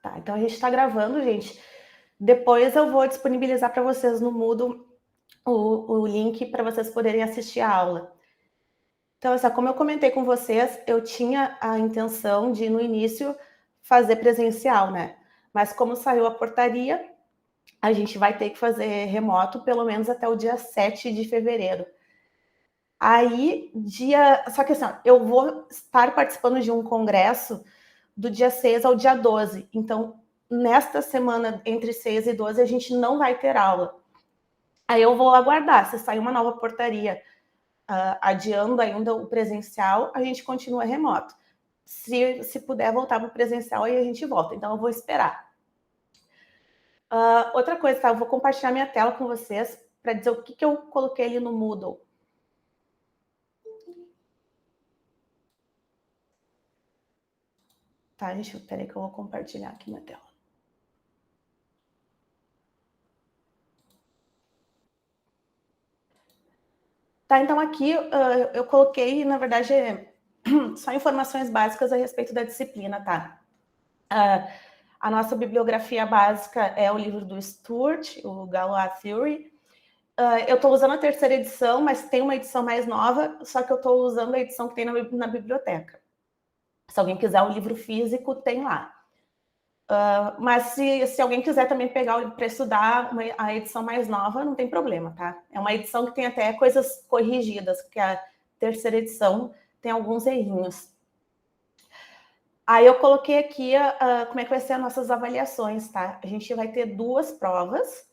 Tá, então a gente está gravando, gente. Depois eu vou disponibilizar para vocês no Moodle o link para vocês poderem assistir a aula. Então, como eu comentei com vocês, eu tinha a intenção de, no início, fazer presencial, né? Mas como saiu a portaria, a gente vai ter que fazer remoto pelo menos até o dia 7 de fevereiro. Aí, só que assim, eu vou estar participando de um congresso do dia 6 ao dia 12. Então, nesta semana, entre 6 e 12, a gente não vai ter aula. Aí eu vou aguardar. Se sair uma nova portaria adiando ainda o presencial, a gente continua remoto. Se puder voltar para o presencial, aí a gente volta. Então, eu vou esperar. Outra coisa, tá? Eu vou compartilhar minha tela com vocês para dizer o que eu coloquei ali no Moodle. Tá, gente? Peraí que eu vou compartilhar aqui minha tela. Tá, então aqui eu coloquei, na verdade, só informações básicas a respeito da disciplina, tá? A nossa bibliografia básica é o livro do Stewart, o Galois Theory. Eu estou usando a terceira edição, mas tem uma edição mais nova, só que eu estou usando a edição que tem na biblioteca. Se alguém quiser o livro físico, tem lá. Mas se alguém quiser também pegar para estudar a edição mais nova, não tem problema, tá? É uma edição que tem até coisas corrigidas, porque a terceira edição tem alguns errinhos. Aí eu coloquei aqui como é que vai ser as nossas avaliações, tá? A gente vai ter 2 provas,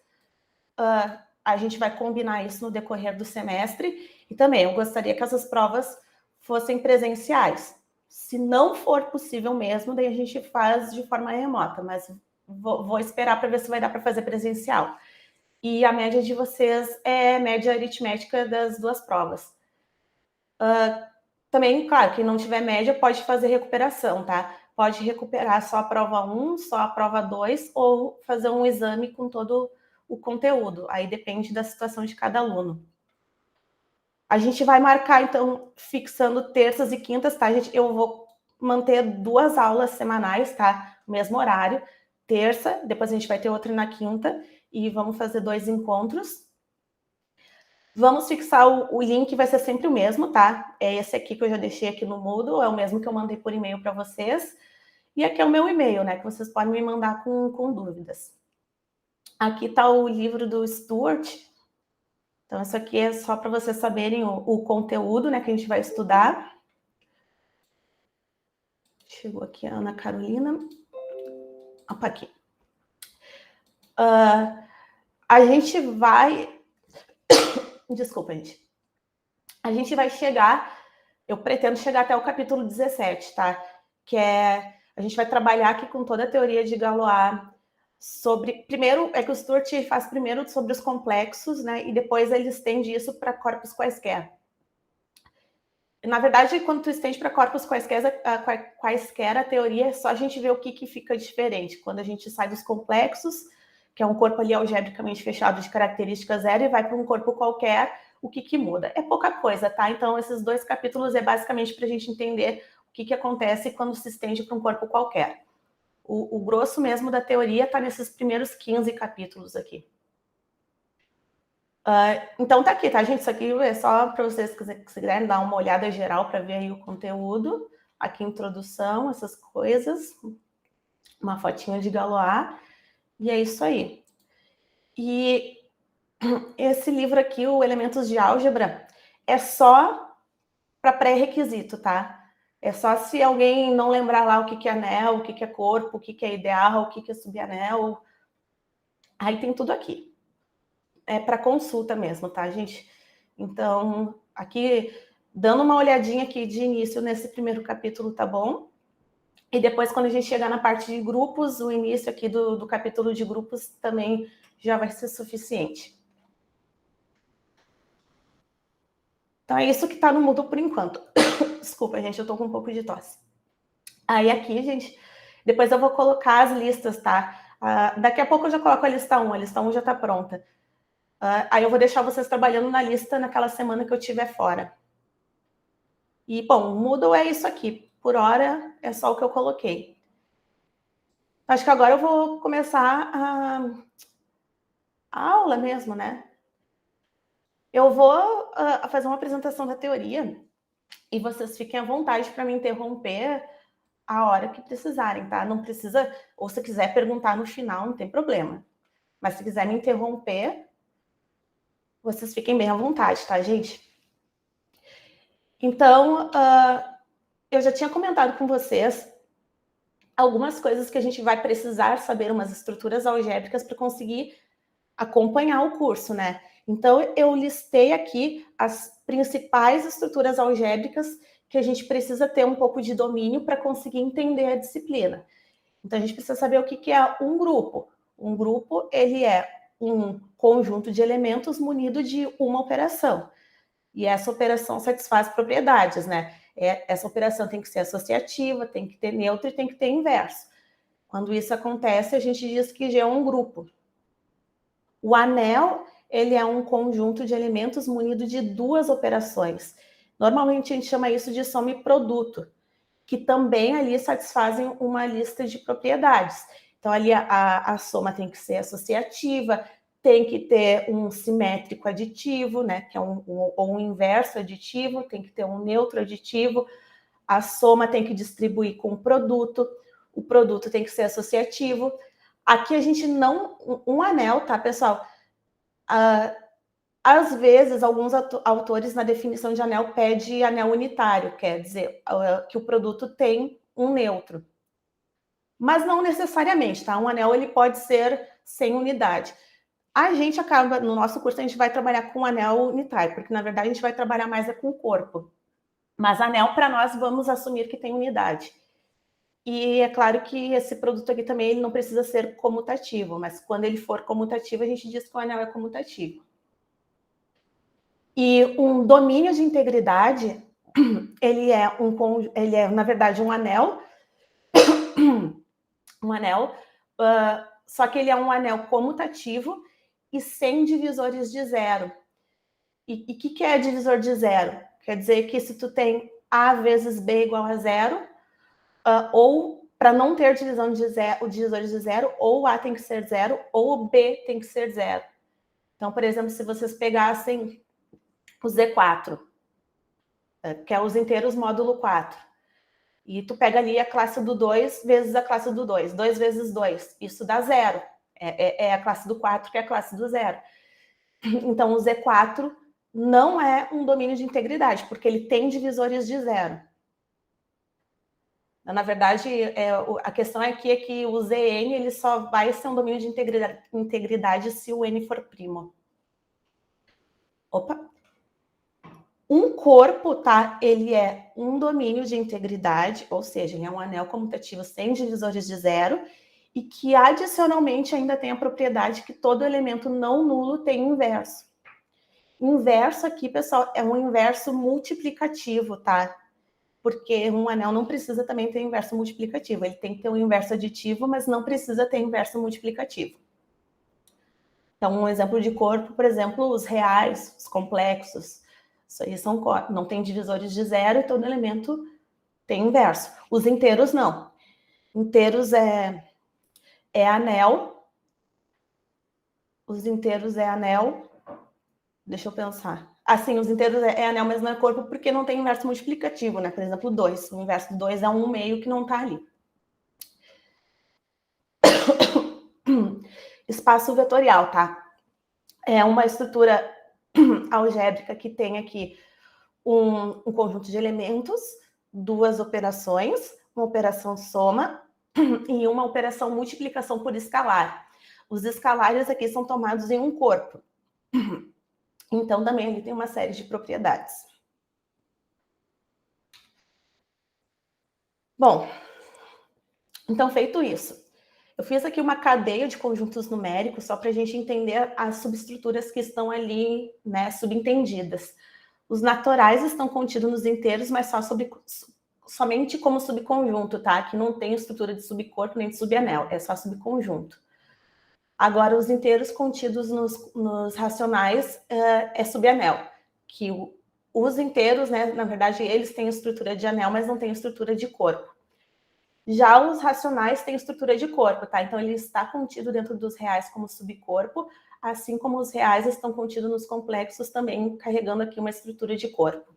a gente vai combinar isso no decorrer do semestre, e também eu gostaria que essas provas fossem presenciais. Se não for possível mesmo, daí a gente faz de forma remota, mas vou esperar para ver se vai dar para fazer presencial. E a média de vocês é média aritmética das 2 provas. Também, claro, quem não tiver média pode fazer recuperação, tá? Pode recuperar só a prova 1, só a prova 2, ou fazer um exame com todo o conteúdo. Aí depende da situação de cada aluno. A gente vai marcar, então, fixando terças e quintas, tá, gente? Eu vou manter 2 aulas semanais, tá? No mesmo horário. Terça, depois a gente vai ter outra na quinta, e vamos fazer 2 encontros. Vamos fixar o link, vai ser sempre o mesmo, tá? É esse aqui que eu já deixei aqui no Moodle, é o mesmo que eu mandei por e-mail para vocês. E aqui é o meu e-mail, né? Que vocês podem me mandar com dúvidas. Aqui está o livro do Stewart. Então, isso aqui é só para vocês saberem o conteúdo, né? Que a gente vai estudar. Chegou aqui a Ana Carolina. Opa, aqui. A gente vai... Desculpa, gente. A gente vai chegar... Eu pretendo chegar até o capítulo 17, tá? Que é... A gente vai trabalhar aqui com toda a teoria de Galois sobre... Primeiro, é que o Stewart faz primeiro sobre os complexos, né? E depois ele estende isso para corpos quaisquer. Na verdade, quando tu estende para corpos quaisquer, a teoria é só a gente ver o que fica diferente. Quando a gente sai dos complexos, que é um corpo ali algebricamente fechado de característica zero, e vai para um corpo qualquer, o que muda? É pouca coisa, tá? Então, esses 2 capítulos é basicamente para a gente entender o que acontece quando se estende para um corpo qualquer. O grosso mesmo da teoria está nesses primeiros 15 capítulos aqui. Então tá aqui, tá, gente? Isso aqui é só para vocês que quiserem dar uma olhada geral para ver aí o conteúdo. Aqui, introdução, essas coisas. Uma fotinha de Galois. E é isso aí. E esse livro aqui, o Elementos de Álgebra, é só para pré-requisito, tá? É só se alguém não lembrar lá o que é anel, o que é corpo, o que é ideal, o que é subanel. Aí tem tudo aqui. É para consulta mesmo, tá, gente? Então, aqui, dando uma olhadinha aqui de início nesse primeiro capítulo, tá bom? E depois, quando a gente chegar na parte de grupos, o início aqui do capítulo de grupos também já vai ser suficiente. Então, é isso que tá no Moodle por enquanto. Desculpa, gente, eu tô com um pouco de tosse. Aí aqui, gente, depois eu vou colocar as listas, tá? Daqui a pouco eu já coloco a lista 1 já tá pronta. Aí eu vou deixar vocês trabalhando na lista naquela semana que eu estiver fora. E, bom, o Moodle é isso aqui. Por hora, é só o que eu coloquei. Acho que agora eu vou começar a aula mesmo, né? Eu vou fazer uma apresentação da teoria e vocês fiquem à vontade para me interromper a hora que precisarem, tá? Não precisa, ou se quiser perguntar no final, não tem problema. Mas se quiser me interromper, vocês fiquem bem à vontade, tá, gente? Então, eu já tinha comentado com vocês algumas coisas que a gente vai precisar saber, umas estruturas algébricas para conseguir acompanhar o curso, né? Então, eu listei aqui as principais estruturas algébricas que a gente precisa ter um pouco de domínio para conseguir entender a disciplina. Então, a gente precisa saber o que é um grupo. Um grupo, ele é um conjunto de elementos munido de uma operação. E essa operação satisfaz propriedades, né? Essa operação tem que ser associativa, tem que ter neutro e tem que ter inverso. Quando isso acontece, a gente diz que já é um grupo. O anel, ele é um conjunto de elementos munido de duas operações. Normalmente a gente chama isso de soma e produto, que também ali satisfazem uma lista de propriedades. Então ali a soma tem que ser associativa, tem que ter um simétrico aditivo, né, que é um inverso aditivo, tem que ter um neutro aditivo, a soma tem que distribuir com o produto tem que ser associativo. Aqui a gente não... Um anel, tá, pessoal? Às vezes, alguns autores na definição de anel pedem anel unitário, quer dizer, que o produto tem um neutro. Mas não necessariamente, tá? Um anel ele pode ser sem unidade. A gente acaba, no nosso curso, a gente vai trabalhar com anel unitário, porque na verdade a gente vai trabalhar mais com o corpo. Mas anel, para nós, vamos assumir que tem unidade. E é claro que esse produto aqui também ele não precisa ser comutativo, mas quando ele for comutativo, a gente diz que o anel é comutativo. E um domínio de integridade, ele é na verdade, um anel, só que ele é um anel comutativo e sem divisores de zero. E o que é divisor de zero? Quer dizer que se tu tem A vezes B igual a zero, ou para não ter divisão de zero, o divisores de zero, ou A tem que ser zero, ou B tem que ser zero. Então, por exemplo, se vocês pegassem o Z4, que é os inteiros módulo 4, e tu pega ali a classe do 2 vezes a classe do 2, 2 vezes 2, isso dá zero. É a classe do 4 que é a classe do zero. Então, o Z4 não é um domínio de integridade, porque ele tem divisores de zero. Na verdade, a questão aqui é que o Zn ele só vai ser um domínio de integridade se o n for primo. Opa! Um corpo, tá? Ele é um domínio de integridade, ou seja, ele é um anel comutativo sem divisores de zero, e que adicionalmente ainda tem a propriedade que todo elemento não nulo tem inverso. Inverso aqui, pessoal, é um inverso multiplicativo, tá? Porque um anel não precisa também ter inverso multiplicativo. Ele tem que ter um inverso aditivo, mas não precisa ter inverso multiplicativo. Então, um exemplo de corpo, por exemplo, os reais, os complexos. Isso aí não tem divisores de zero e todo elemento tem inverso. Os inteiros, não. Inteiros é anel. Os inteiros é anel. Deixa eu pensar. Assim, os inteiros é anel, mas não é corpo, porque não tem inverso multiplicativo, né? Por exemplo, 2. O inverso do 2 é 1/2 que não tá ali. Espaço vetorial, tá? É uma estrutura algébrica que tem aqui um conjunto de elementos, duas operações, uma operação soma e uma operação multiplicação por escalar. Os escalares aqui são tomados em um corpo. Então, também ele tem uma série de propriedades. Bom, então, feito isso, eu fiz aqui uma cadeia de conjuntos numéricos só para a gente entender as subestruturas que estão ali, né, subentendidas. Os naturais estão contidos nos inteiros, mas somente como subconjunto, tá? Que não tem estrutura de subcorpo nem de subanel, é só subconjunto. Agora, os inteiros contidos nos racionais é subanel, que os inteiros, né, na verdade, eles têm estrutura de anel, mas não têm estrutura de corpo. Já os racionais têm estrutura de corpo, tá? Então, ele está contido dentro dos reais como subcorpo, assim como os reais estão contidos nos complexos, também carregando aqui uma estrutura de corpo.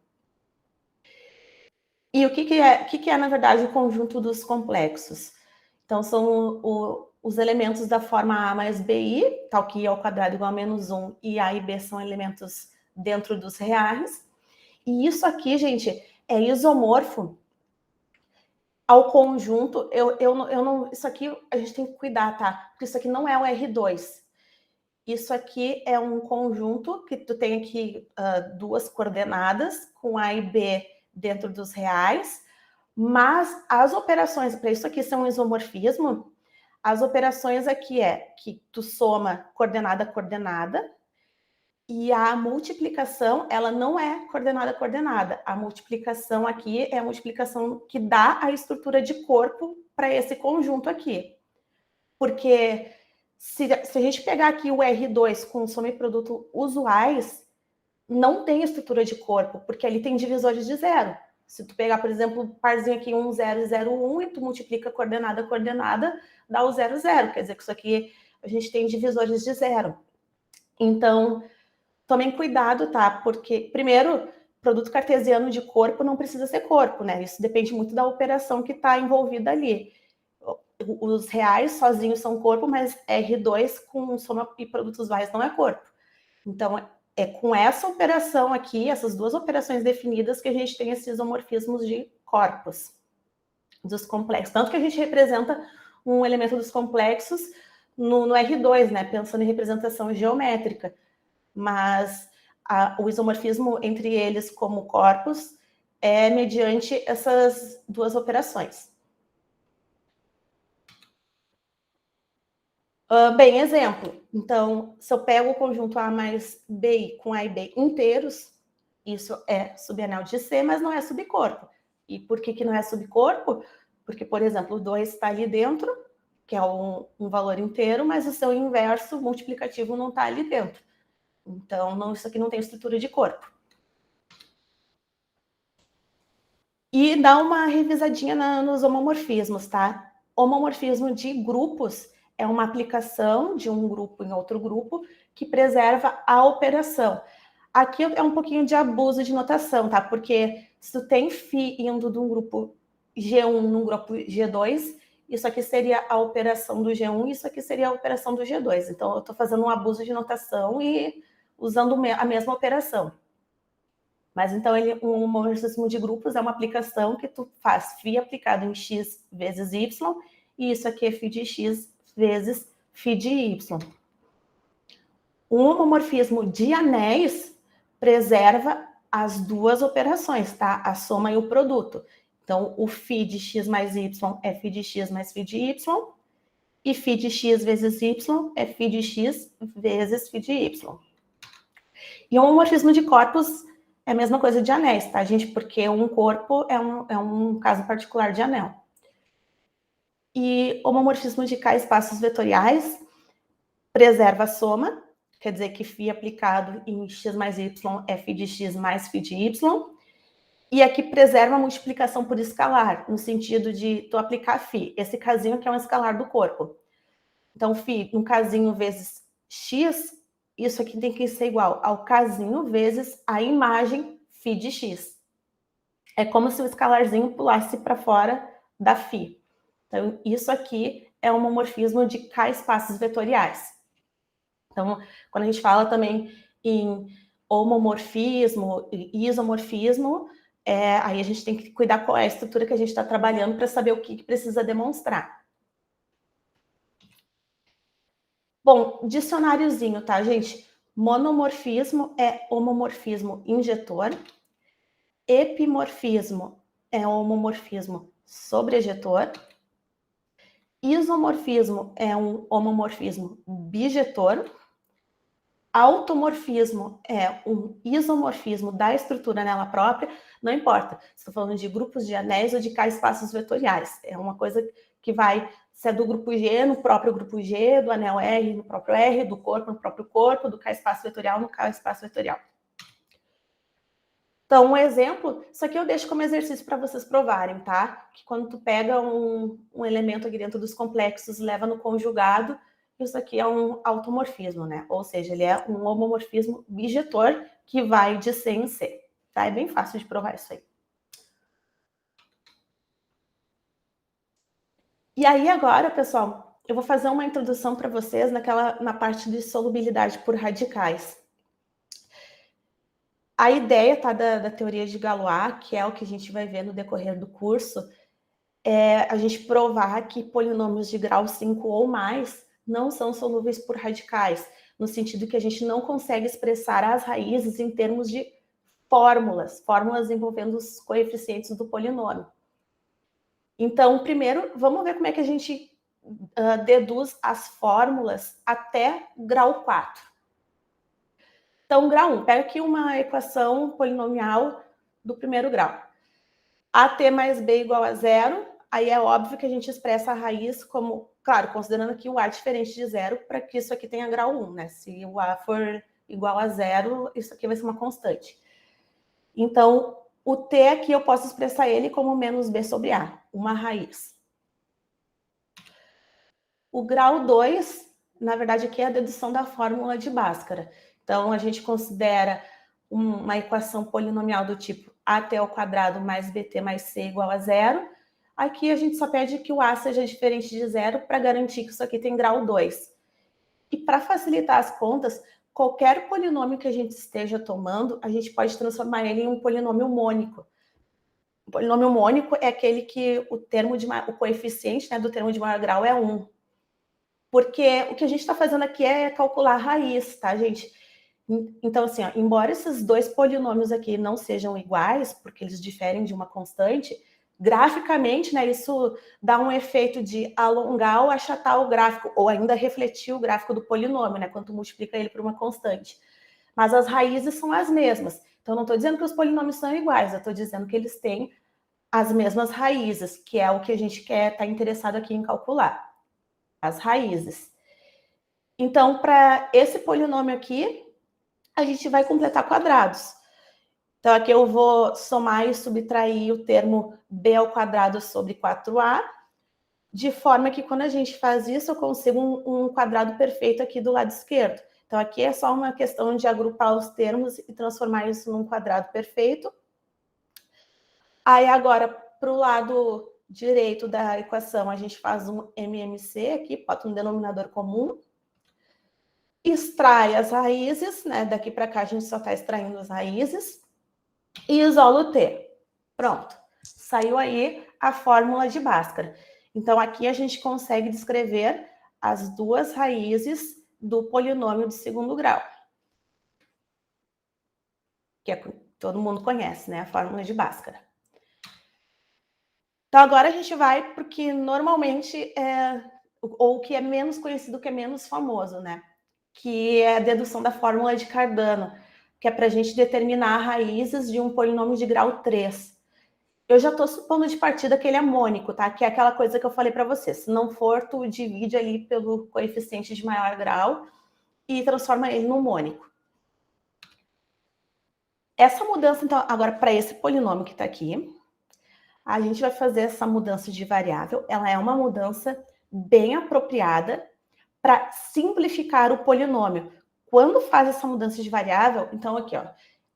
E o que é, na verdade, o conjunto dos complexos? Então, são os elementos da forma A mais BI, tal que I ao quadrado igual a -1, e A e B são elementos dentro dos reais. E isso aqui, gente, é isomorfo ao conjunto. Isso aqui a gente tem que cuidar, tá? Porque isso aqui não é o R2. Isso aqui é um conjunto que tu tem aqui duas coordenadas com A e B dentro dos reais, mas as operações, para isso aqui ser um isomorfismo, as operações aqui é que tu soma coordenada a coordenada, e a multiplicação, ela não é coordenada a coordenada. A multiplicação aqui é a multiplicação que dá a estrutura de corpo para esse conjunto aqui. Porque se a gente pegar aqui o R2 com soma e produto usuais, não tem estrutura de corpo, porque ali tem divisores de zero. Se tu pegar, por exemplo, um parzinho aqui 1, 0, 0, 1, e tu multiplica coordenada a coordenada, dá o 0, 0. Quer dizer que isso aqui a gente tem divisores de zero. Então, tomem cuidado, tá? Porque, primeiro, produto cartesiano de corpo não precisa ser corpo, né? Isso depende muito da operação que está envolvida ali. Os reais sozinhos são corpo, mas R2 com soma e produtos vais não é corpo. Então, é com essa operação aqui, essas duas operações definidas, que a gente tem esses isomorfismos de corpos, dos complexos. Tanto que a gente representa um elemento dos complexos no R2, né? Pensando em representação geométrica. Mas o isomorfismo entre eles como corpos é mediante essas duas operações. Bem, exemplo. Então, se eu pego o conjunto A mais BI com A e B inteiros, isso é subanel de C, mas não é subcorpo. E por que não é subcorpo? Porque, por exemplo, o 2 está ali dentro, que é um valor inteiro, mas o seu inverso multiplicativo não está ali dentro. Então, isso aqui não tem estrutura de corpo. E dá uma revisadinha nos homomorfismos, tá? Homomorfismo de grupos é uma aplicação de um grupo em outro grupo que preserva a operação. Aqui é um pouquinho de abuso de notação, tá? Porque se tu tem φ indo de um grupo G1 num grupo G2, isso aqui seria a operação do G1, isso aqui seria a operação do G2. Então, eu estou fazendo um abuso de notação e usando a mesma operação. Mas então um homomorfismo de grupos é uma aplicação que tu faz φ aplicado em x vezes y, e isso aqui é φ de x vezes φ de y. Um homomorfismo de anéis preserva as duas operações, tá? A soma e o produto. Então, o φ de x mais y é φ de x mais φ de y, e φ de x vezes y é φ de x vezes φ de y. E o homomorfismo de corpos é a mesma coisa de anéis, tá, gente? Porque um corpo é um caso particular de anel. E homomorfismo de K espaços vetoriais preserva a soma, quer dizer que φ aplicado em x mais y é φ de x mais φ de y. E aqui preserva a multiplicação por escalar, no sentido de tu aplicar φ. Esse casinho aqui é um escalar do corpo. Então, φ, um casinho vezes x, isso aqui tem que ser igual ao casinho vezes a imagem φ de x. É como se o escalarzinho pulasse para fora da φ. Então, isso aqui é um homomorfismo de K espaços vetoriais. Então, quando a gente fala também em homomorfismo e isomorfismo, aí a gente tem que cuidar qual é a estrutura que a gente está trabalhando para saber o que precisa demonstrar. Bom, dicionáriozinho, tá, gente? Monomorfismo é homomorfismo injetor. Epimorfismo é homomorfismo sobrejetor. Isomorfismo é um homomorfismo bijetor. Automorfismo é um isomorfismo da estrutura nela própria. Não importa se estou falando de grupos de anéis ou de K espaços vetoriais. É uma coisa que vai ser do grupo G no próprio grupo G, do anel R no próprio R, do corpo no próprio corpo, do K espaço vetorial no K espaço vetorial. Então, um exemplo, isso aqui eu deixo como exercício para vocês provarem, tá? Que quando tu pega um elemento aqui dentro dos complexos, leva no conjugado, isso aqui é um automorfismo, né? Ou seja, ele é um homomorfismo bijetor que vai de C em C, tá? É bem fácil de provar isso aí. E aí agora, pessoal, eu vou fazer uma introdução para vocês na parte de solubilidade por radicais. A ideia, tá, da teoria de Galois, que é o que a gente vai ver no decorrer do curso, é a gente provar que polinômios de grau 5 ou mais não são solúveis por radicais, no sentido que a gente não consegue expressar as raízes em termos de fórmulas envolvendo os coeficientes do polinômio. Então, primeiro, vamos ver como é que a gente deduz as fórmulas até grau 4. Então, grau 1, pega aqui uma equação polinomial do primeiro grau. AT mais B igual a zero, aí é óbvio que a gente expressa a raiz como, claro, considerando aqui o A diferente de zero, para que isso aqui tenha grau 1, né? Se o A for igual a zero, isso aqui vai ser uma constante. Então, o T aqui eu posso expressar ele como menos B sobre A, uma raiz. O grau 2, na verdade, aqui é a dedução da fórmula de Bhaskara. Então, a gente considera uma equação polinomial do tipo AT ao quadrado mais BT mais C igual a zero. Aqui a gente só pede que o A seja diferente de zero para garantir que isso aqui tem grau 2. E para facilitar as contas, qualquer polinômio que a gente esteja tomando, a gente pode transformar ele em um polinômio mônico. O polinômio mônico é aquele que o coeficiente, né, do termo de maior grau é 1. Porque o que a gente está fazendo aqui é calcular a raiz, tá, gente? Então, assim, ó, embora esses dois polinômios aqui não sejam iguais, porque eles diferem de uma constante, graficamente, né, isso dá um efeito de alongar ou achatar o gráfico, ou ainda refletir o gráfico do polinômio, né, quando tu multiplica ele por uma constante. Mas as raízes são as mesmas. Então, não estou dizendo que os polinômios são iguais, eu estou dizendo que eles têm as mesmas raízes, que é o que a gente quer estar interessado aqui em calcular. As raízes. Então, para esse polinômio aqui, a gente vai completar quadrados. Então, aqui eu vou somar e subtrair o termo b ao quadrado sobre 4a, de forma que quando a gente faz isso, eu consigo um quadrado perfeito aqui do lado esquerdo. Então, aqui é só uma questão de agrupar os termos e transformar isso num quadrado perfeito. Aí, agora, para o lado direito da equação, a gente faz um MMC aqui, bota um denominador comum, extrai as raízes, né? Daqui para cá a gente só está extraindo as raízes e isola o T. Pronto. Saiu aí a fórmula de Bhaskara. Então, aqui a gente consegue descrever as duas raízes do polinômio de segundo grau. Que todo mundo conhece, né? A fórmula de Bhaskara. Então, agora a gente vai para o que normalmente ou que é menos conhecido, que é menos famoso, né? Que é a dedução da fórmula de Cardano, que é para a gente determinar raízes de um polinômio de grau 3. Eu já estou supondo de partida que ele é mônico, tá? Que é aquela coisa que eu falei para você. Se não for, tu divide ali pelo coeficiente de maior grau e transforma ele no mônico. Essa mudança, então, agora para esse polinômio que está aqui, a gente vai fazer essa mudança de variável. Ela é uma mudança bem apropriada para simplificar o polinômio. Quando faz essa mudança de variável, então aqui, ó,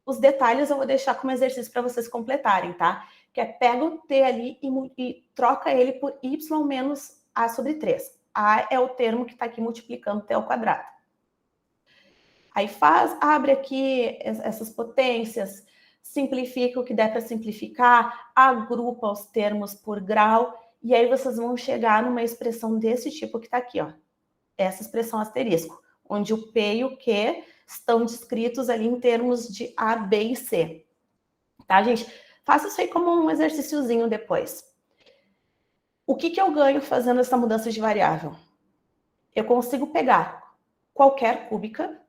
os detalhes eu vou deixar como exercício para vocês completarem, tá? Que é pega o t ali e troca ele por y menos a sobre 3. A é o termo que está aqui multiplicando t ao quadrado. Aí abre aqui essas potências, simplifica o que der para simplificar, agrupa os termos por grau, e aí vocês vão chegar numa expressão desse tipo que está aqui, ó. Essa expressão asterisco, onde o P e o Q estão descritos ali em termos de A, B e C. Tá, gente? Faça isso aí como um exercíciozinho depois. O que eu ganho fazendo essa mudança de variável? Eu consigo pegar qualquer cúbica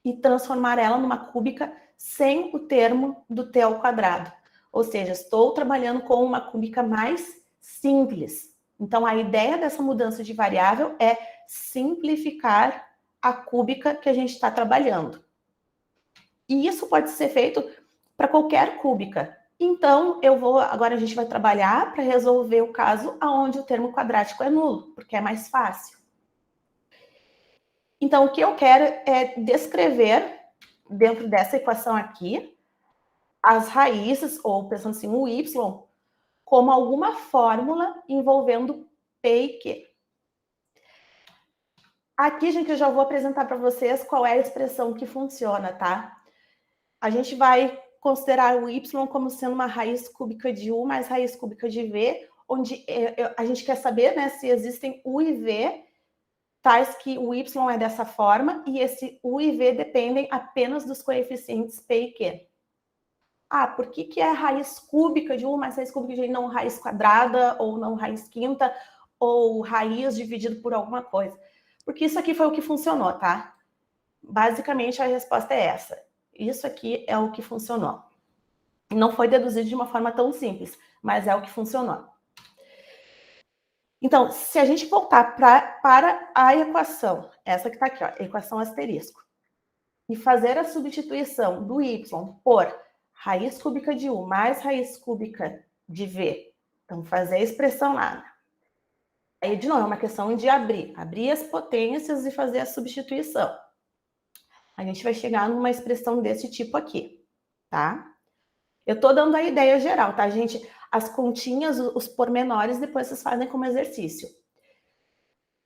e transformar ela numa cúbica sem o termo do T ao quadrado. Ou seja, estou trabalhando com uma cúbica mais simples. Então, a ideia dessa mudança de variável é simplificar a cúbica que a gente está trabalhando. E isso pode ser feito para qualquer cúbica. Então, agora a gente vai trabalhar para resolver o caso onde o termo quadrático é nulo, porque é mais fácil. Então, o que eu quero é descrever, dentro dessa equação aqui, as raízes, ou pensando assim, o y, como alguma fórmula envolvendo P e Q. Aqui, gente, eu já vou apresentar para vocês qual é a expressão que funciona, tá? A gente vai considerar o y como sendo uma raiz cúbica de u mais raiz cúbica de v, onde a gente quer saber, né, se existem u e v, tais que o y é dessa forma, e esse u e v dependem apenas dos coeficientes p e q. Ah, por que é raiz cúbica de u mais raiz cúbica de v, não raiz quadrada, ou não raiz quinta, ou raiz dividido por alguma coisa? Porque isso aqui foi o que funcionou, tá? Basicamente, a resposta é essa. Isso aqui é o que funcionou. Não foi deduzido de uma forma tão simples, mas é o que funcionou. Então, se a gente voltar para a equação, essa que está aqui, ó, equação asterisco, e fazer a substituição do y por raiz cúbica de u mais raiz cúbica de v, então fazer a expressão lá. Aí, de novo, é uma questão de abrir as potências e fazer a substituição. A gente vai chegar numa expressão desse tipo aqui, tá? Eu tô dando a ideia geral, tá, gente? As continhas, os pormenores, depois vocês fazem como exercício.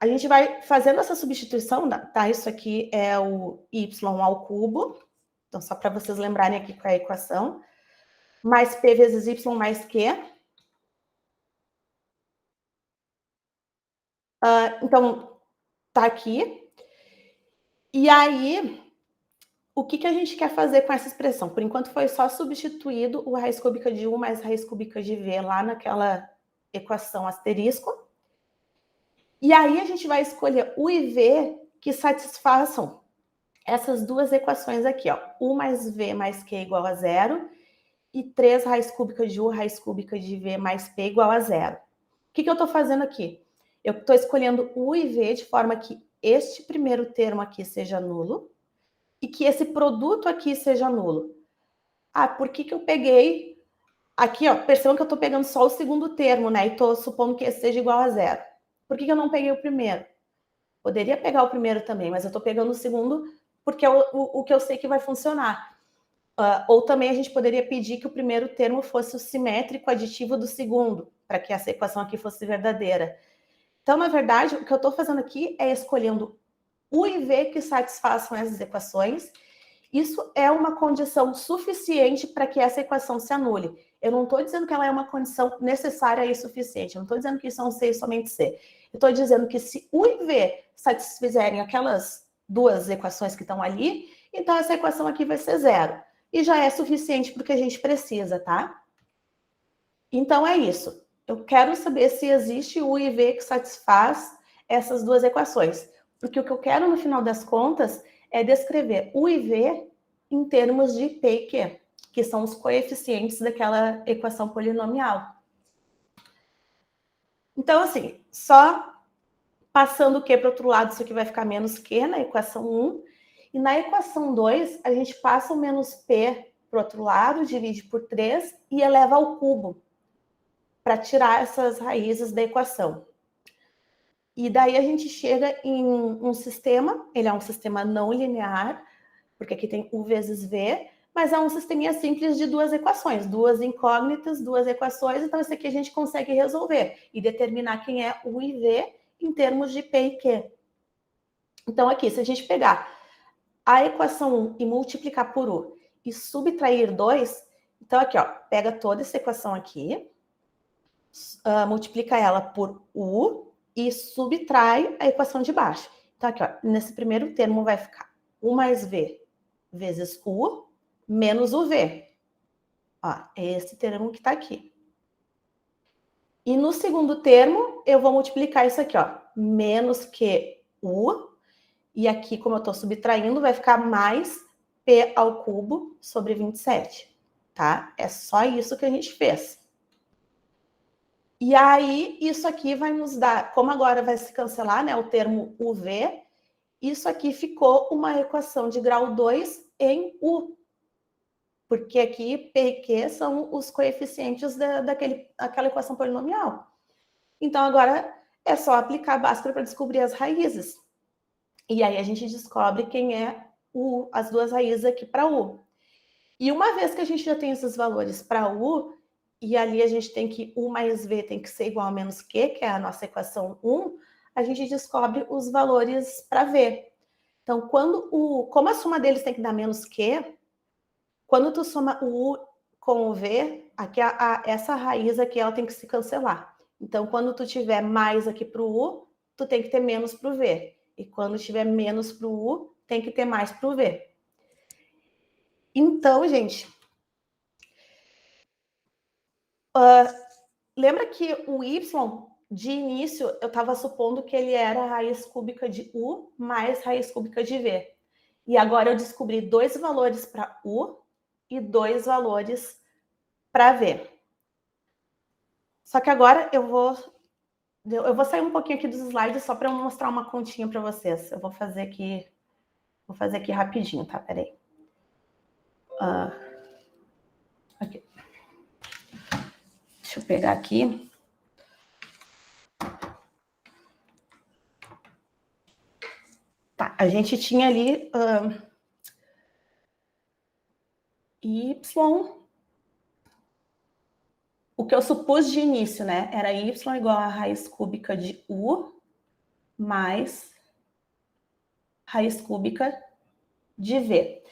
A gente vai fazendo essa substituição, tá? Isso aqui é o y ao cubo. Então, só para vocês lembrarem aqui qual é a equação. Mais p vezes y mais q. Então, tá aqui. E aí, o que a gente quer fazer com essa expressão? Por enquanto, foi só substituído o raiz cúbica de u mais raiz cúbica de v lá naquela equação asterisco. E aí, a gente vai escolher u e v que satisfaçam essas duas equações aqui, ó. U mais v mais q igual a zero. E 3 raiz cúbica de u raiz cúbica de v mais p igual a zero. O que eu estou fazendo aqui? Eu estou escolhendo u e v de forma que este primeiro termo aqui seja nulo e que esse produto aqui seja nulo. Ah, por que eu peguei... Aqui, ó, percebam que eu estou pegando só o segundo termo, né? E estou supondo que esse seja igual a zero. Por que eu não peguei o primeiro? Poderia pegar o primeiro também, mas eu estou pegando o segundo porque é o que eu sei que vai funcionar. Ou também a gente poderia pedir que o primeiro termo fosse o simétrico aditivo do segundo, para que essa equação aqui fosse verdadeira. Então, na verdade, o que eu estou fazendo aqui é escolhendo u e v que satisfaçam essas equações. Isso é uma condição suficiente para que essa equação se anule. Eu não estou dizendo que ela é uma condição necessária e suficiente. Eu não estou dizendo que isso é um C e somente C. Eu estou dizendo que se u e v satisfizerem aquelas duas equações que estão ali, então essa equação aqui vai ser zero. E já é suficiente para o que a gente precisa, tá? Então é isso. Eu quero saber se existe u e v que satisfaz essas duas equações. Porque o que eu quero, no final das contas, é descrever u e v em termos de p e q, que são os coeficientes daquela equação polinomial. Então, assim, só passando o q para o outro lado, isso aqui vai ficar menos q na equação 1. E na equação 2, a gente passa o menos p para o outro lado, divide por 3 e eleva ao cubo, para tirar essas raízes da equação. E daí a gente chega em um sistema, ele é um sistema não linear, porque aqui tem u vezes v, mas é um sisteminha simples de duas equações, duas incógnitas, duas equações, então isso aqui a gente consegue resolver e determinar quem é u e v em termos de p e q. Então aqui, se a gente pegar a equação 1 e multiplicar por u e subtrair 2, então aqui, ó, pega toda essa equação aqui, multiplica ela por u e subtrai a equação de baixo. Então aqui, ó, nesse primeiro termo vai ficar u mais v vezes u menos uv. Ó, é esse termo que está aqui. E no segundo termo, eu vou multiplicar isso aqui, ó, menos que u, e aqui, como eu estou subtraindo, vai ficar mais p ao cubo sobre 27, tá? É só isso que a gente fez. E aí, isso aqui vai nos dar, como agora vai se cancelar, né, o termo uv, isso aqui ficou uma equação de grau 2 em u. Porque aqui P e Q são os coeficientes daquela equação polinomial. Então, agora é só aplicar a Bhaskara para descobrir as raízes. E aí a gente descobre quem é as duas raízes aqui para U. E uma vez que a gente já tem esses valores para U, e ali a gente tem que U mais V tem que ser igual a menos Q, que é a nossa equação 1, a gente descobre os valores para V. Então, como a soma deles tem que dar menos Q, quando tu soma o U com o V, aqui essa raiz aqui ela tem que se cancelar. Então, quando tu tiver mais aqui para o U, tu tem que ter menos para o V. E quando tiver menos para o U, tem que ter mais para o V. Então, gente, lembra que o Y, de início, eu estava supondo que ele era a raiz cúbica de U mais raiz cúbica de V. E agora eu descobri 2 valores para U e 2 valores para V. Só que agora eu vou sair um pouquinho aqui dos slides só para eu mostrar uma continha para vocês. Eu vou fazer aqui rapidinho, tá? Peraí. Aqui. Deixa eu pegar aqui. Tá, a gente tinha ali Y. O que eu supus de início, né? Era Y igual a raiz cúbica de U mais raiz cúbica de V.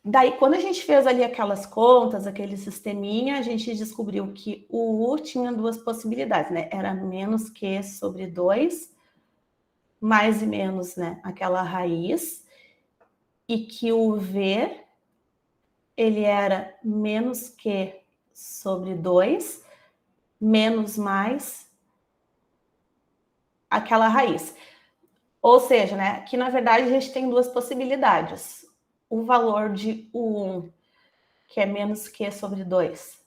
Daí, quando a gente fez ali aquelas contas, aquele sisteminha, a gente descobriu que o U tinha 2 possibilidades, né? Era menos Q sobre 2, mais e menos, né? Aquela raiz. E que o V, ele era menos Q sobre 2, menos mais aquela raiz. Ou seja, né? Que na verdade a gente tem 2 possibilidades. O valor de U1, que é menos Q sobre 2,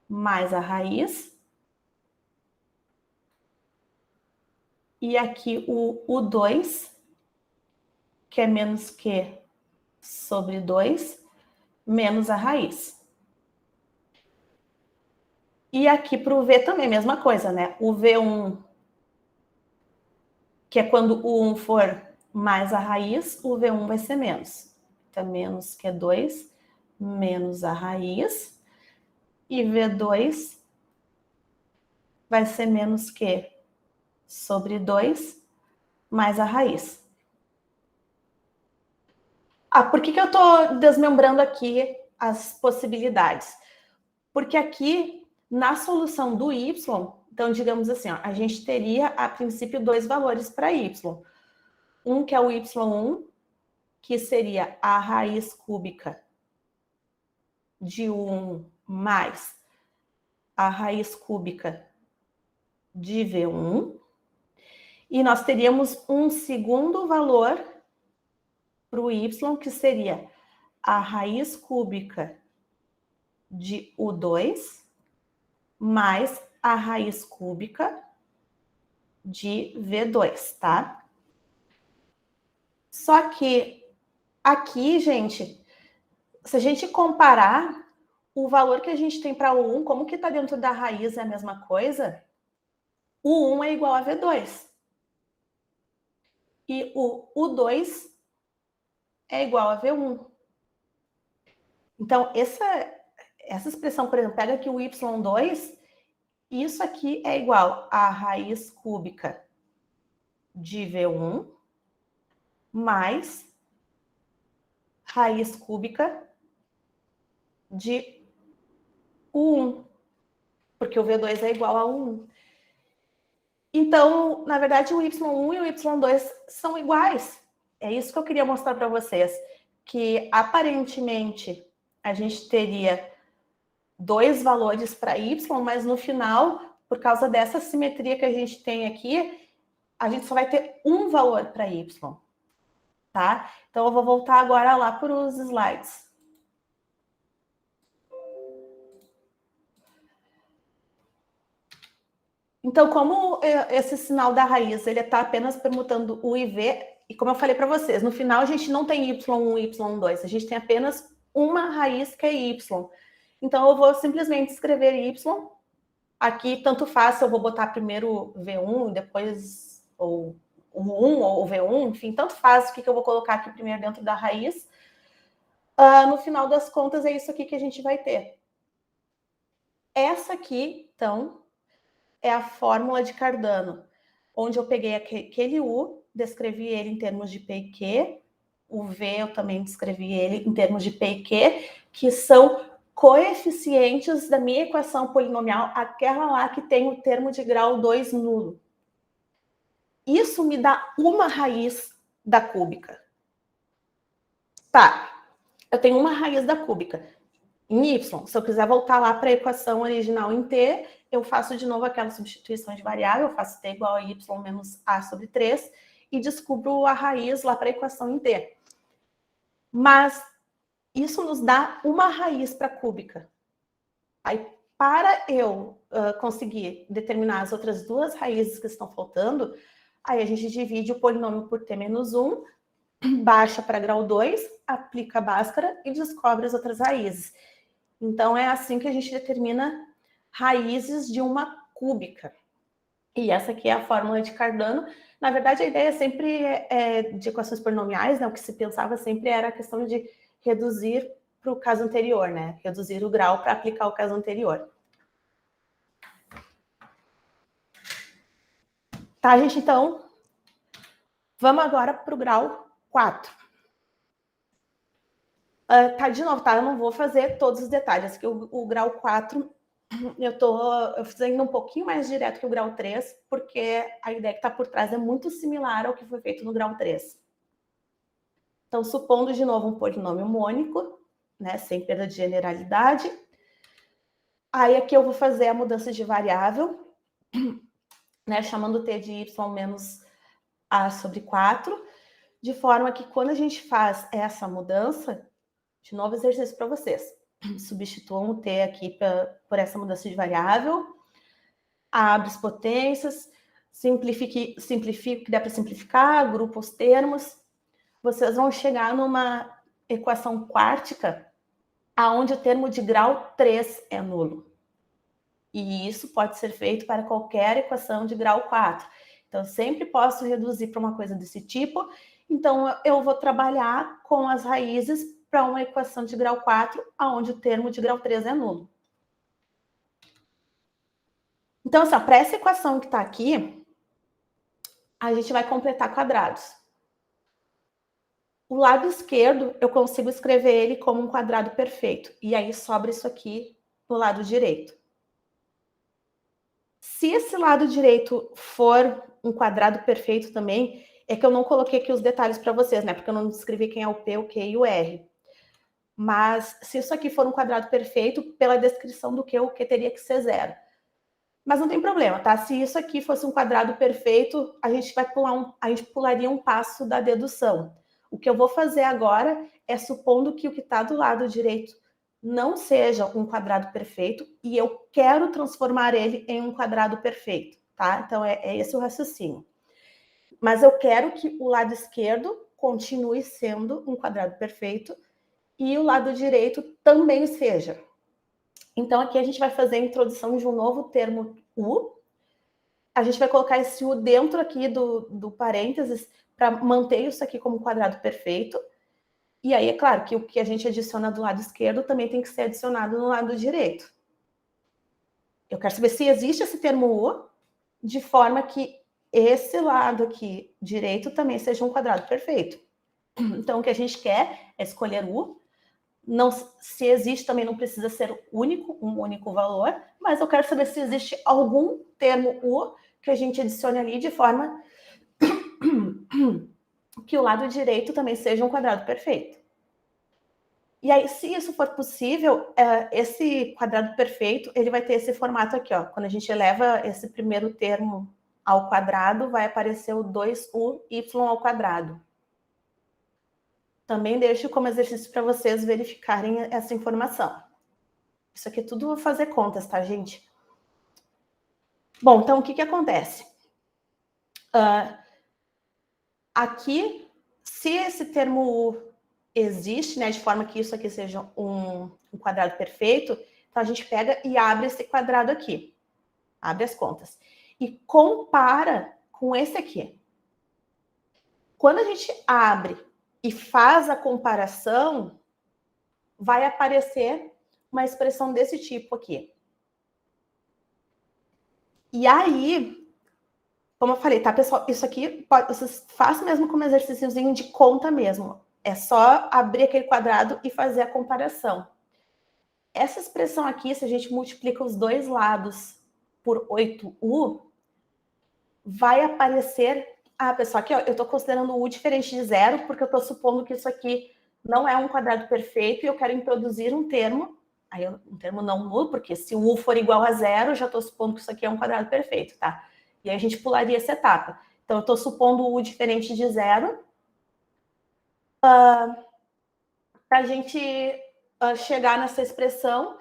mais a raiz. E aqui o U2, que é menos Q sobre 2, menos a raiz. E aqui para o V também, mesma coisa, né? O V1, que é quando o 1 for mais a raiz, o V1 vai ser menos. Então, menos Q2, menos a raiz. E V2 vai ser menos Q sobre 2, mais a raiz. Por que eu estou desmembrando aqui as possibilidades? Porque aqui, na solução do Y, então, digamos assim, ó, a gente teria, a princípio, 2 valores para Y. Um que é o Y1, que seria a raiz cúbica de U1 mais a raiz cúbica de V1. E nós teríamos um segundo valor para o Y, que seria a raiz cúbica de U2 mais a raiz cúbica de V2, tá? Só que aqui, gente, se a gente comparar o valor que a gente tem para U1, como que está dentro da raiz é a mesma coisa, U1 é igual a V2. E o U2 é igual a V1. Então, essa expressão, por exemplo, pega aqui o Y2, isso aqui é igual a raiz cúbica de V1 mais raiz cúbica de U1, porque o V2 é igual a U1. Então, na verdade, o Y1 e o Y2 são iguais. É isso que eu queria mostrar para vocês, que aparentemente a gente teria 2 valores para Y, mas no final, por causa dessa simetria que a gente tem aqui, a gente só vai ter um valor para Y, tá? Então, eu vou voltar agora lá para os slides. Então, como esse sinal da raiz, ele está apenas permutando U e V, e como eu falei para vocês, no final a gente não tem Y1 e Y2, a gente tem apenas uma raiz que é y. Então, eu vou simplesmente escrever y. Aqui, tanto faz se eu vou botar primeiro V1, depois ou o 1 ou o V1, enfim, tanto faz o que eu vou colocar aqui primeiro dentro da raiz. No final das contas, é isso aqui que a gente vai ter. Essa aqui, então, é a fórmula de Cardano, onde eu peguei aquele U, descrevi ele em termos de P e Q, o V eu também descrevi ele em termos de P e Q, que são coeficientes da minha equação polinomial, aquela lá que tem o termo de grau 2 nulo. Isso me dá uma raiz da cúbica. Tá, eu tenho uma raiz da cúbica em y. Se eu quiser voltar lá para a equação original em t, eu faço de novo aquela substituição de variável, eu faço t igual a y menos a sobre 3 e descubro a raiz lá para a equação em t. Mas isso nos dá uma raiz para a cúbica. Aí, para eu conseguir determinar as outras duas raízes que estão faltando, aí a gente divide o polinômio por t menos 1, baixa para grau 2, aplica a Bhaskara e descobre as outras raízes. Então, é assim que a gente determina raízes de uma cúbica. E essa aqui é a fórmula de Cardano. Na verdade, a ideia sempre de equações polinomiais, né? O que se pensava sempre era a questão de reduzir para o caso anterior, né? Reduzir o grau para aplicar o caso anterior. Tá, gente? Então, vamos agora para o grau 4. Tá, de novo, tá? Eu não vou fazer todos os detalhes, que o grau 4 eu fiz ainda um pouquinho mais direto que o grau 3, porque a ideia que está por trás é muito similar ao que foi feito no grau 3. Então, supondo de novo um polinômio mônico, né, sem perda de generalidade. Aí aqui eu vou fazer a mudança de variável, né, chamando t de y menos a sobre 4, de forma que quando a gente faz essa mudança, de novo exercício para vocês. Substituam o t aqui por essa mudança de variável, abre as potências, simplifique o que dá para simplificar, agrupa os termos. Vocês vão chegar numa equação quártica aonde o termo de grau 3 é nulo. E isso pode ser feito para qualquer equação de grau 4. Então, eu sempre posso reduzir para uma coisa desse tipo. Então, eu vou trabalhar com as raízes para uma equação de grau 4, onde o termo de grau 3 é nulo. Então, assim, para essa equação que está aqui, a gente vai completar quadrados. O lado esquerdo, eu consigo escrever ele como um quadrado perfeito. E aí sobra isso aqui no lado direito. Se esse lado direito for um quadrado perfeito também, é que eu não coloquei aqui os detalhes para vocês, né? Porque eu não descrevi quem é o P, o Q e o R. Mas se isso aqui for um quadrado perfeito, pela descrição do Q, o Q teria que ser 0. Mas não tem problema, tá? Se isso aqui fosse um quadrado perfeito, a gente pularia um passo da dedução. O que eu vou fazer agora é supondo que o que está do lado direito não seja um quadrado perfeito e eu quero transformar ele em um quadrado perfeito, tá? Então, é esse o raciocínio. Mas eu quero que o lado esquerdo continue sendo um quadrado perfeito e o lado direito também seja. Então, aqui a gente vai fazer a introdução de um novo termo U. A gente vai colocar esse U dentro aqui do parênteses para manter isso aqui como quadrado perfeito. E aí, é claro, que o que a gente adiciona do lado esquerdo também tem que ser adicionado no lado direito. Eu quero saber se existe esse termo U, de forma que esse lado aqui direito também seja um quadrado perfeito. Então, o que a gente quer é escolher U. Não, se existe também não precisa ser único, um único valor, mas eu quero saber se existe algum termo U que a gente adicione ali de forma que o lado direito também seja um quadrado perfeito. E aí, se isso for possível, esse quadrado perfeito, ele vai ter esse formato aqui, ó. Quando a gente eleva esse primeiro termo ao quadrado, vai aparecer o 2uy ao quadrado. Também deixo como exercício para vocês verificarem essa informação. Isso aqui é tudo fazer contas, tá, gente? Bom, então, o que acontece? Aqui, se esse termo U existe, né, de forma que isso aqui seja um quadrado perfeito, então a gente pega e abre esse quadrado aqui. Abre as contas. E compara com esse aqui. Quando a gente abre e faz a comparação, vai aparecer uma expressão desse tipo aqui. E aí, como eu falei, tá, pessoal? Isso aqui, vocês façam mesmo como exercíciozinho de conta mesmo. É só abrir aquele quadrado e fazer a comparação. Essa expressão aqui, se a gente multiplica os dois lados por 8u, vai aparecer... Ah, pessoal, aqui ó, eu estou considerando o u diferente de zero, porque eu estou supondo que isso aqui não é um quadrado perfeito e eu quero introduzir um termo, aí um termo não nulo, porque se o u for igual a zero, eu já estou supondo que isso aqui é um quadrado perfeito, tá? E aí a gente pularia essa etapa. Então, eu estou supondo o u diferente de zero, para a gente chegar nessa expressão.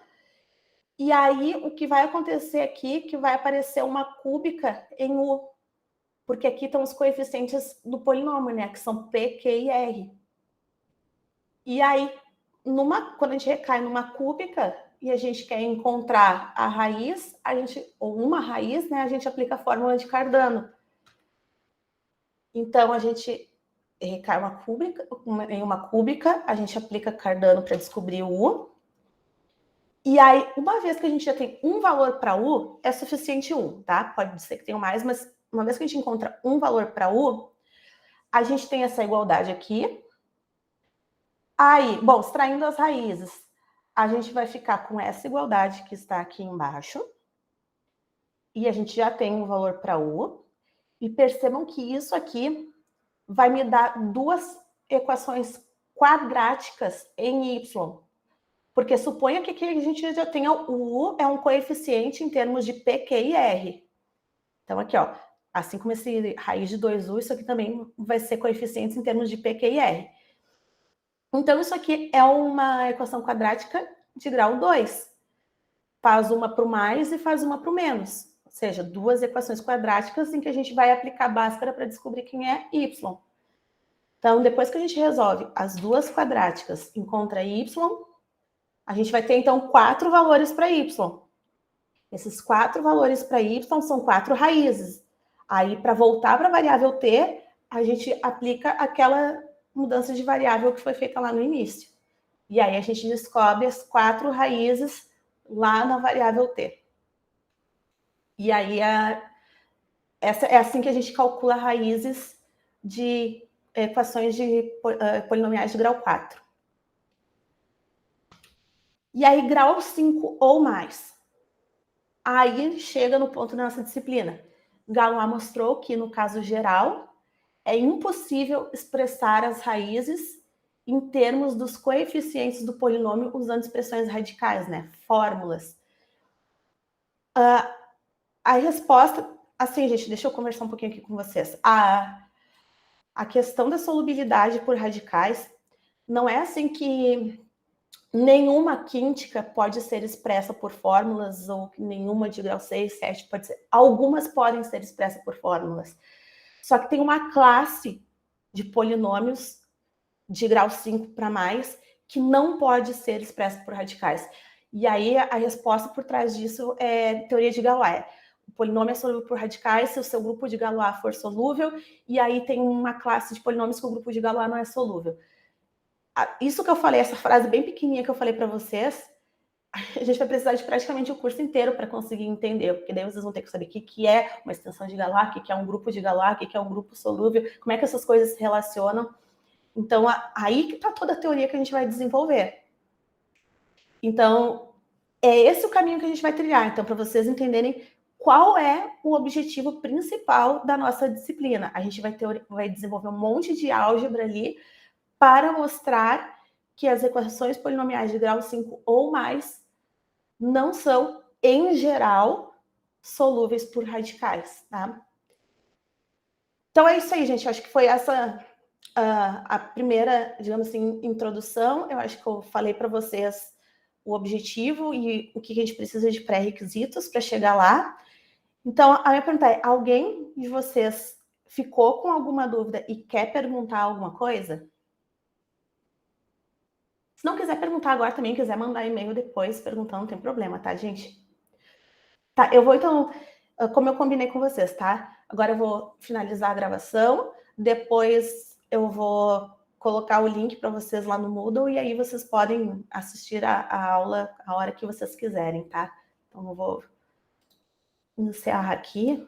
E aí, o que vai acontecer aqui, que vai aparecer uma cúbica em u, porque aqui estão os coeficientes do polinômio, né, que são P, Q e R. E aí, quando a gente recai numa cúbica e a gente quer encontrar a raiz, ou uma raiz, né, a gente aplica a fórmula de Cardano. Então, a gente recai em uma cúbica, a gente aplica Cardano para descobrir o U. E aí, uma vez que a gente já tem um valor para U, é suficiente 1, tá? Pode ser que tenha mais, mas uma vez que a gente encontra um valor para U, a gente tem essa igualdade aqui. Aí, bom, extraindo as raízes, a gente vai ficar com essa igualdade que está aqui embaixo. E a gente já tem um valor para U. E percebam que isso aqui vai me dar duas equações quadráticas em Y. Porque suponha que a gente já tenha o U é um coeficiente em termos de P, Q e R. Então, aqui, ó, assim como esse raiz de 2U, isso aqui também vai ser coeficientes em termos de P, Q e R. Então, isso aqui é uma equação quadrática de grau 2. Faz uma para o mais e faz uma para o menos. Ou seja, duas equações quadráticas em que a gente vai aplicar Bhaskara para descobrir quem é Y. Então, depois que a gente resolve as duas quadráticas, encontra Y, a gente vai ter, então, 4 valores para Y. Esses 4 valores para Y são 4 raízes. Aí, para voltar para a variável t, a gente aplica aquela mudança de variável que foi feita lá no início. E aí, a gente descobre as 4 raízes lá na variável t. E aí, é assim que a gente calcula raízes de equações de polinomiais de grau 4. E aí, grau 5 ou mais. Aí chega no ponto da nossa disciplina. Galois mostrou que, no caso geral, é impossível expressar as raízes em termos dos coeficientes do polinômio usando expressões radicais, né? Fórmulas. A resposta... Assim, gente, deixa eu conversar um pouquinho aqui com vocês. A questão da solubilidade por radicais não é assim que nenhuma quíntica pode ser expressa por fórmulas, ou nenhuma de grau 6, 7 pode ser. Algumas podem ser expressas por fórmulas. Só que tem uma classe de polinômios de grau 5 para mais que não pode ser expressa por radicais. E aí a resposta por trás disso é teoria de Galois. O polinômio é solúvel por radicais se o seu grupo de Galois for solúvel, e aí tem uma classe de polinômios que o grupo de Galois não é solúvel. Isso que eu falei, essa frase bem pequenininha que eu falei para vocês, a gente vai precisar de praticamente o curso inteiro para conseguir entender, porque daí vocês vão ter que saber o que é uma extensão de Galois, o que é um grupo de Galois, o que é um grupo solúvel, como é que essas coisas se relacionam. Então, aí que está toda a teoria que a gente vai desenvolver. Então, é esse o caminho que a gente vai trilhar. Então, para vocês entenderem qual é o objetivo principal da nossa disciplina. A gente vai desenvolver um monte de álgebra ali para mostrar que as equações polinomiais de grau 5 ou mais não são, em geral, solúveis por radicais, tá? Então é isso aí, gente. Eu acho que foi essa a primeira, digamos assim, introdução. Eu acho que eu falei para vocês o objetivo e o que a gente precisa de pré-requisitos para chegar lá. Então, a minha pergunta é: alguém de vocês ficou com alguma dúvida e quer perguntar alguma coisa? não quiser perguntar agora também, quiser mandar e-mail depois perguntando, não tem problema, tá, gente? Tá, eu vou então, como eu combinei com vocês, tá? Agora eu vou finalizar a gravação, depois eu vou colocar o link para vocês lá no Moodle e aí vocês podem assistir a aula a hora que vocês quiserem, tá? Então eu vou encerrar aqui.